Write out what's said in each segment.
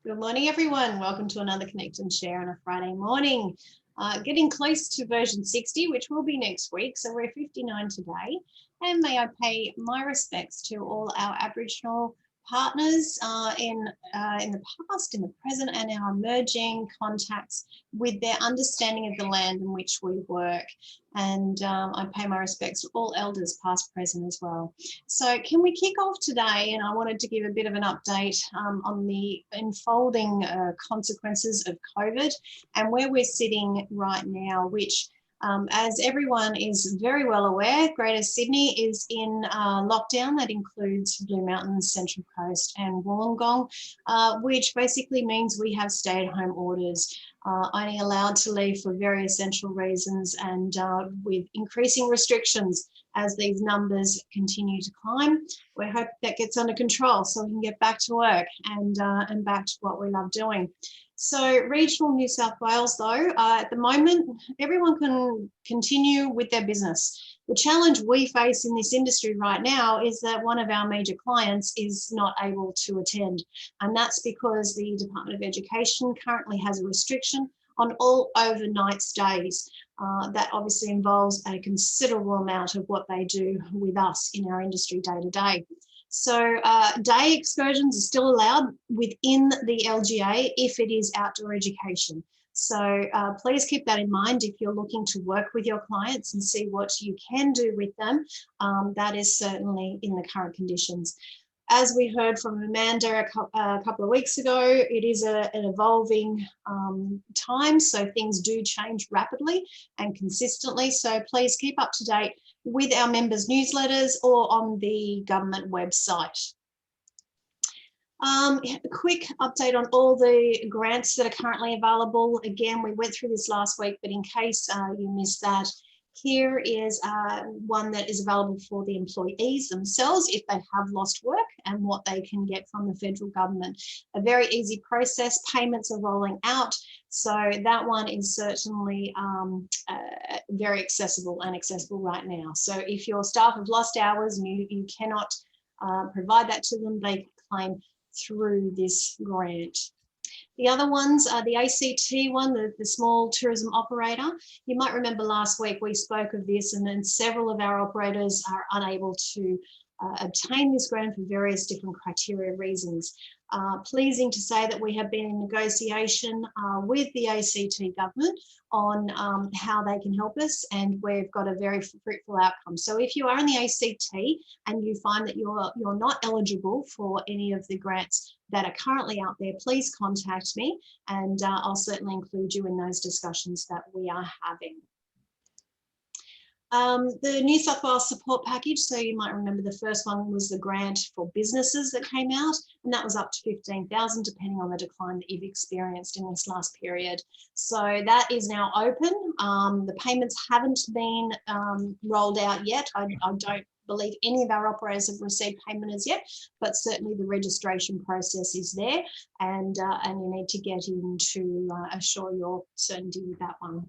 Good morning, everyone. Welcome to another Connect and Share on a Friday morning. Getting close to version 60, which will be next week. So we're 59 today. And may I pay my respects to all our Aboriginal partners in the past, in the present, and our emerging contacts with their understanding of the land in which we work. And I pay my respects to all elders, past, present as well. So can we kick off today? And I wanted to give a bit of an update on the unfolding consequences of COVID and where we're sitting right now, which as everyone is very well aware, Greater Sydney is in lockdown. That includes Blue Mountains, Central Coast and Wollongong, which basically means we have stay-at-home orders, only allowed to leave for very essential reasons, and with increasing restrictions as these numbers continue to climb. We hope that gets under control so we can get back to work and back to what we love doing. So regional New South Wales, though, at the moment, everyone can continue with their business. The challenge we face in this industry right now is that one of our major clients is not able to attend. And that's because the Department of Education currently has a restriction on all overnight stays. That obviously involves a considerable amount of what they do with us in our industry day to day. So day excursions are still allowed within the LGA if it is outdoor education. So please keep that in mind if you're looking to work with your clients and see what you can do with them. That is certainly in the current conditions. As we heard from Amanda a couple of weeks ago, it is an evolving time, so things do change rapidly and consistently. So please keep up to date with our members' newsletters or on the government website. A quick update on all the grants that are currently available. Again, we went through this last week, but in case you missed that, here is one that is available for the employees themselves if they have lost work and what they can get from the federal government. A very easy process, payments are rolling out. So that one is certainly very accessible and accessible right now. So if your staff have lost hours and you cannot provide that to them, they can claim through this grant. The other ones are the ACT one, the small tourism operator. You might remember last week we spoke of this, and then several of our operators are unable to obtain this grant for various different criteria reasons. Pleasing to say that we have been in negotiation with the ACT government on how they can help us, and we've got a very fruitful outcome. So if you are in the ACT and you find that you're not eligible for any of the grants that are currently out there, please contact me, and I'll certainly include you in those discussions that we are having. The New South Wales support package, so you might remember the first one was the grant for businesses that came out, and that was up to 15,000 depending on the decline that you've experienced in this last period. So that is now open. The payments haven't been rolled out yet. I don't believe any of our operators have received payment as yet, but certainly the registration process is there, and you need to get in to assure your certainty with that one.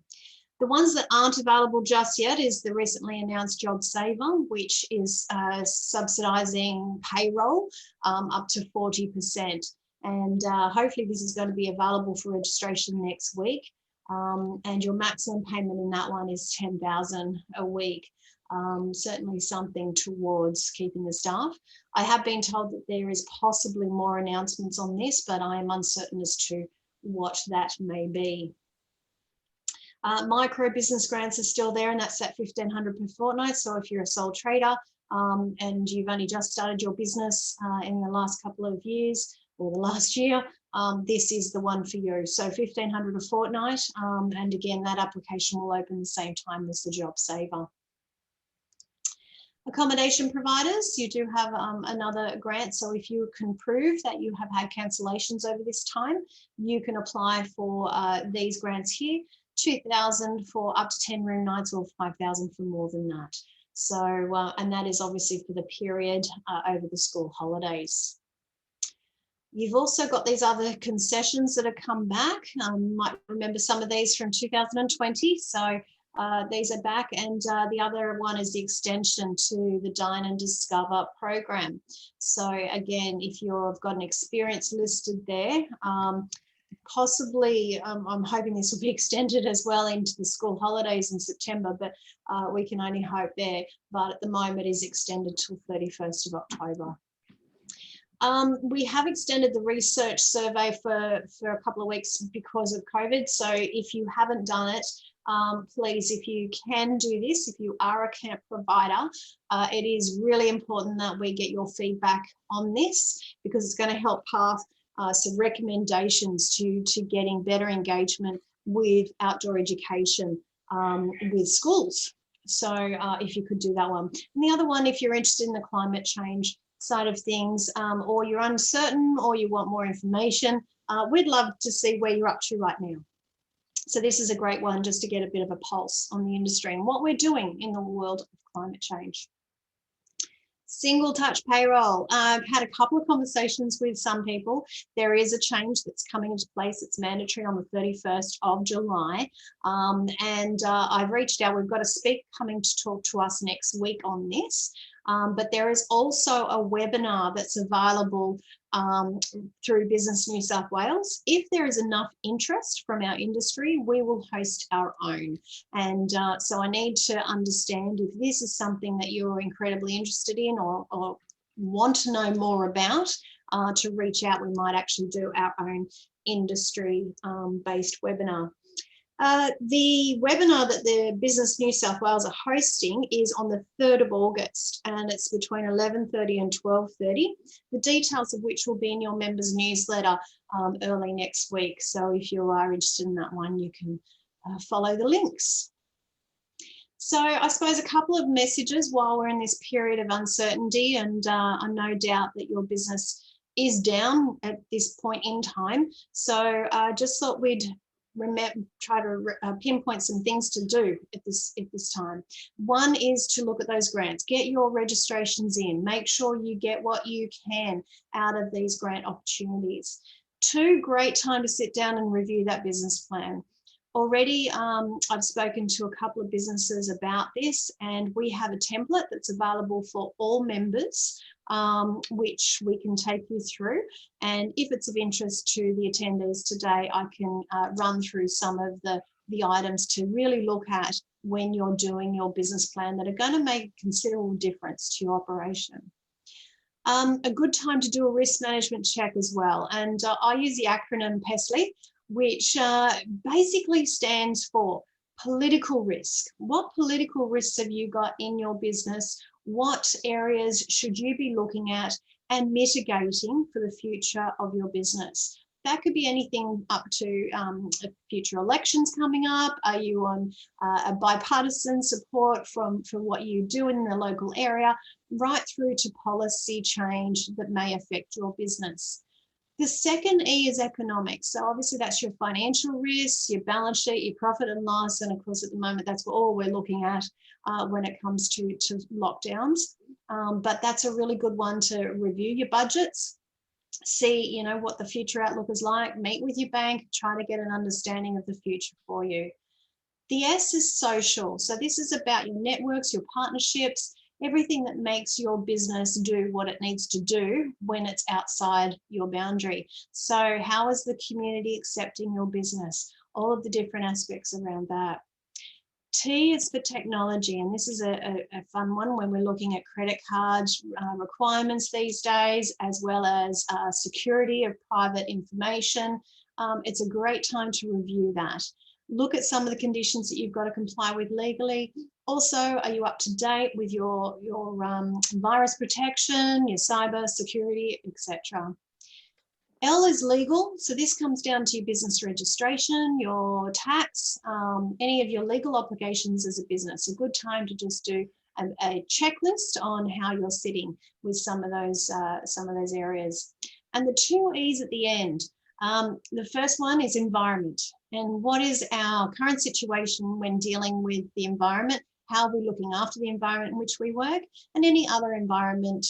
The ones that aren't available just yet is the recently announced JobSaver, which is subsidising payroll up to 40%. And hopefully this is going to be available for registration next week. And your maximum payment in that one is $10,000 a week. Certainly something towards keeping the staff. I have been told that there is possibly more announcements on this, but I am uncertain as to what that may be. Micro business grants are still there, and that's at $1,500 per fortnight. So if you're a sole trader and you've only just started your business in the last couple of years or the last year, this is the one for you. So $1,500 a fortnight, and again, that application will open the same time as the JobSaver. Accommodation providers, you do have another grant. So if you can prove that you have had cancellations over this time, you can apply for these grants here. 2,000 for up to 10 room nights or 5,000 for more than that. So, and that is obviously for the period over the school holidays. You've also got these other concessions that have come back. You might remember some of these from 2020. So These are back, and the other one is the extension to the Dine and Discover program. So again, if you've got an experience listed there, possibly I'm hoping this will be extended as well into the school holidays in September, but we can only hope there. But at the moment it is extended till 31st of October. We have extended the research survey for a couple of weeks because of COVID. So if you haven't done it, please, if you can do this, if you are a camp provider, it is really important that we get your feedback on this, because it's going to help path some recommendations to getting better engagement with outdoor education with schools. So if you could do that one. And the other one, if you're interested in the climate change side of things, or you're uncertain or you want more information, we'd love to see where you're up to right now. So this is a great one just to get a bit of a pulse on the industry and what we're doing in the world of climate change. Single touch payroll. I've had a couple of conversations with some people. There is a change that's coming into place. It's mandatory on the 31st of July. I've reached out. We've got a speaker coming to talk to us next week on this. But there is also a webinar that's available through Business New South Wales. If there is enough interest from our industry, we will host our own. And so I need to understand if this is something that you're incredibly interested in or want to know more about, to reach out. We might actually do our own industry-based webinar. The webinar that the Business New South Wales are hosting is on the 3rd of August, and it's between 11:30 and 12:30, the details of which will be in your members newsletter early next week. So if you are interested in that one, you can follow the links. So I suppose a couple of messages while we're in this period of uncertainty, and I'm no doubt that your business is down at this point in time. So I just thought we'd try to pinpoint some things to do at this time. One is to look at those grants, get your registrations in, make sure you get what you can out of these grant opportunities. 2, great time to sit down and review that business plan. Already, I've spoken to a couple of businesses about this, and we have a template that's available for all members, which we can take you through. And if it's of interest to the attendees today, I can run through some of the items to really look at when you're doing your business plan that are going to make a considerable difference to your operation. A good time to do a risk management check as well. And I use the acronym PESLI, which basically stands for political risk. What political risks have you got in your business? What areas should you be looking at and mitigating for the future of your business? That could be anything up to future elections coming up. Are you on a bipartisan support from what you do in the local area, right through to policy change that may affect your business? The second E is economics. So obviously that's your financial risks, your balance sheet, your profit and loss. And of course, at the moment, that's all we're looking at when it comes to lockdowns. But that's a really good one to review your budgets, see, what the future outlook is like, meet with your bank, try to get an understanding of the future for you. The S is social. So this is about your networks, your partnerships, everything that makes your business do what it needs to do when it's outside your boundary. So how is the community accepting your business? All of the different aspects around that. T is for technology, and this is a fun one when we're looking at credit cards requirements these days, as well as security of private information. It's a great time to review that. Look at some of the conditions that you've got to comply with legally. Also, are you up to date with your virus protection, your cyber security, etc.? L is legal. So this comes down to your business registration, your tax, any of your legal obligations as a business. A good time to just do a checklist on how you're sitting with some of those areas. And the 2 E's at the end. The first one is environment. And what is our current situation when dealing with the environment? how we're looking after the environment in which we work, and any other environment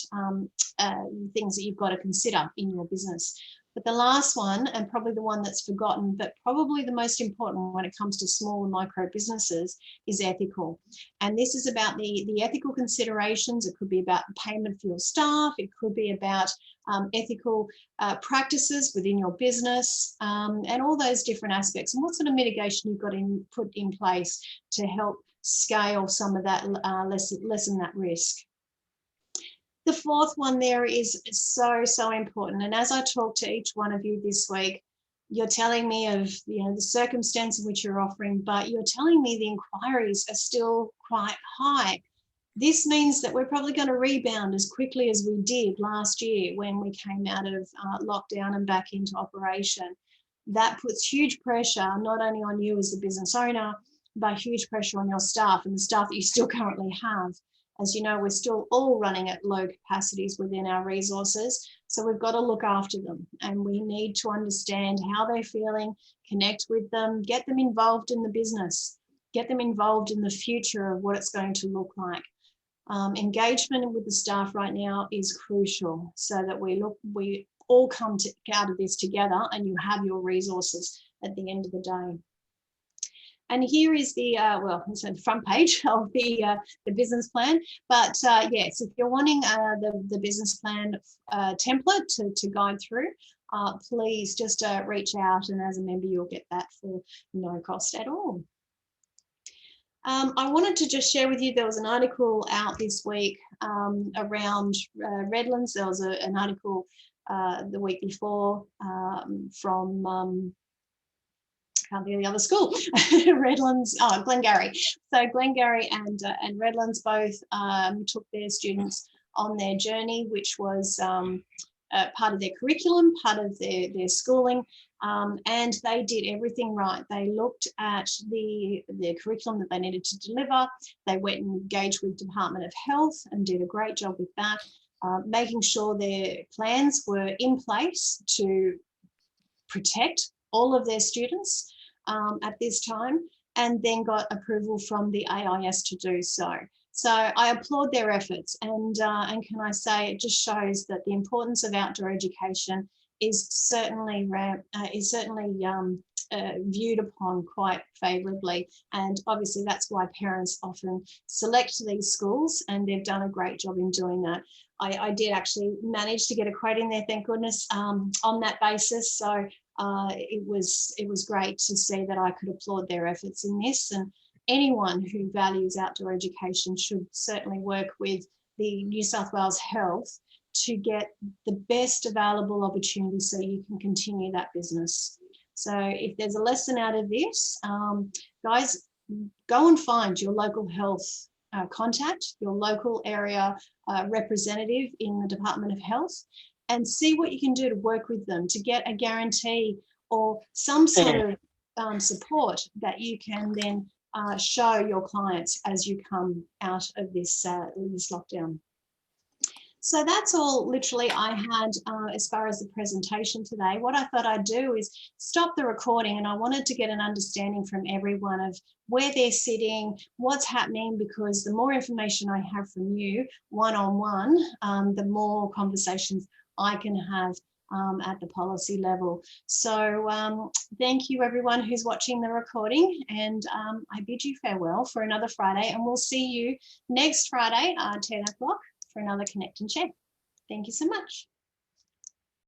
things that you've got to consider in your business. But the last one, and probably the one that's forgotten, but probably the most important when it comes to small and micro businesses, is ethical. And this is about the ethical considerations. It could be about payment for your staff. It could be about ethical practices within your business, and all those different aspects. And what sort of mitigation you've got put in place to help scale some of that, lessen that risk. The fourth one there is so important. And as I talk to each one of you this week, you're telling me of the circumstance in which you're offering, but you're telling me the inquiries are still quite high. This means that we're probably going to rebound as quickly as we did last year when we came out of lockdown and back into operation. That puts huge pressure not only on you as the business owner, but huge pressure on your staff and the staff that you still currently have. As you know, we're still all running at low capacities within our resources. So we've got to look after them, and we need to understand how they're feeling, connect with them, get them involved in the business, get them involved in the future of what it's going to look like. Engagement with the staff right now is crucial so that we all come out of this together and you have your resources at the end of the day. And here is the, it's the front page of the business plan. But yes, if you're wanting the business plan template to guide through, please just reach out, and as a member, you'll get that for no cost at all. I wanted to just share with you, there was an article out this week around Redlands. There was an article the week before from can't think of the other school, Redlands, Glengarry. So Glengarry and Redlands both took their students on their journey, which was part of their curriculum, part of their schooling, and they did everything right. They looked at the curriculum that they needed to deliver. They went and engaged with Department of Health and did a great job with that, making sure their plans were in place to protect all of their students at this time, and then got approval from the AIS to do so. So I applaud their efforts, and can I say, it just shows that the importance of outdoor education is certainly viewed upon quite favourably, and obviously that's why parents often select these schools, and they've done a great job in doing that. I did actually manage to get a quote in there, thank goodness, on that basis. So it was great to see that I could applaud their efforts in this, and anyone who values outdoor education should certainly work with the New South Wales Health to get the best available opportunity so you can continue that business. So if there's a lesson out of this, guys, go and find your local health contact, your local area representative in the Department of Health, and see what you can do to work with them to get a guarantee or some sort of support that you can then show your clients as you come out of this lockdown. So that's all literally I had as far as the presentation today. What I thought I'd do is stop the recording, and I wanted to get an understanding from everyone of where they're sitting, what's happening, because the more information I have from you one-on-one, the more conversations I can have at the policy level. So thank you everyone who's watching the recording, and I bid you farewell for another Friday, and we'll see you next Friday, 10 o'clock, for another Connect and Share. Thank you so much.